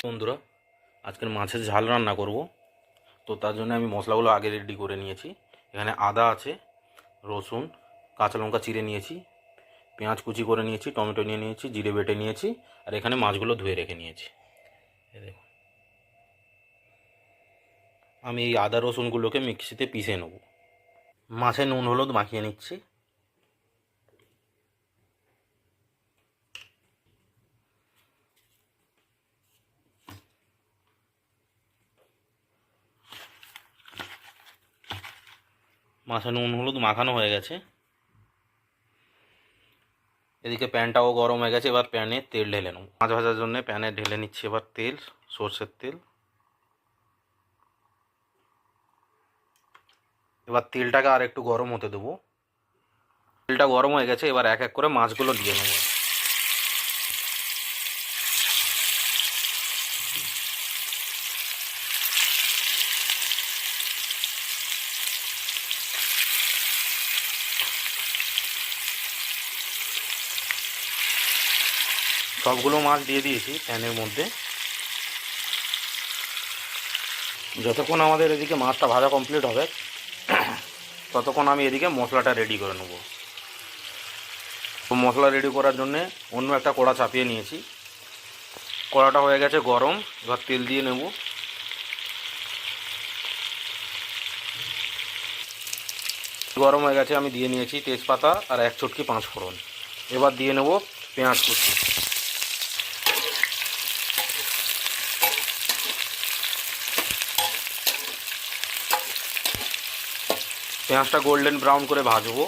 বন্ধুরা, আজকের মাছের ঝাল রান্না করব। তো তার জন্য আমি মশলাগুলো আগে রেডি করে নিয়েছি। এখানে আদা আছে, রসুন, কাঁচা লঙ্কা চিড়ে নিয়েছি, পেঁয়াজ কুচি করে নিয়েছি, টমেটো নিয়ে নিয়েছি, জিরে বেটে নিয়েছি, আর এখানে মাছগুলো ধুয়ে রেখে নিয়েছি। এই দেখুন, আমি এই আদা রসুনগুলোকে মিক্সিতে পিষে নেব। মাছে নুন হলুদ মাখিয়ে নিচ্ছি। মাছে নুন হলুদ মাখানো হয়ে গেছে। এদিকে প্যানটাও গরম হয়ে গেছে, এবার প্যানে তেল ঢেলে নেব। মাছ ভাজার জন্য প্যানে ঢেলে নিচ্ছি এবার তেল, সর্ষের তেল। এবার তেলটাকে আর একটু গরম হতে দেবো। তেলটা গরম হয়ে গেছে, এবার এক এক করে মাছগুলো দিয়ে নেব। সবগুলো মাছ দিয়ে দিয়েছি প্যানের মধ্যে। যতক্ষণ আমাদের এদিকে মাছটা ভাজা কমপ্লিট হবে ততক্ষণ আমি এদিকে মশলাটা রেডি করে নেব। তো মশলা রেডি করার জন্যে অন্য একটা কড়া চাপিয়ে নিয়েছি। কড়াটা হয়ে গেছে গরম, এবার তেল দিয়ে নেব। গরম হয়ে গেছে, আমি দিয়ে নিয়েছি তেজপাতা আর এক চটকি পাঁচফোড়ন। এবার দিয়ে নেব পেঁয়াজ কুচি। পেঁয়াজটা গোল্ডেন ব্রাউন করে ভাজবো।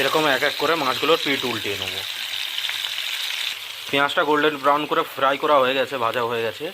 এরকম এক এক করে মাছগুলোর পিঠ উল্টিয়ে নেব। পেঁয়াজটা গোল্ডেন ব্রাউন করে ফ্রাই করা হয়ে গেছে, ভাজা হয়ে গেছে।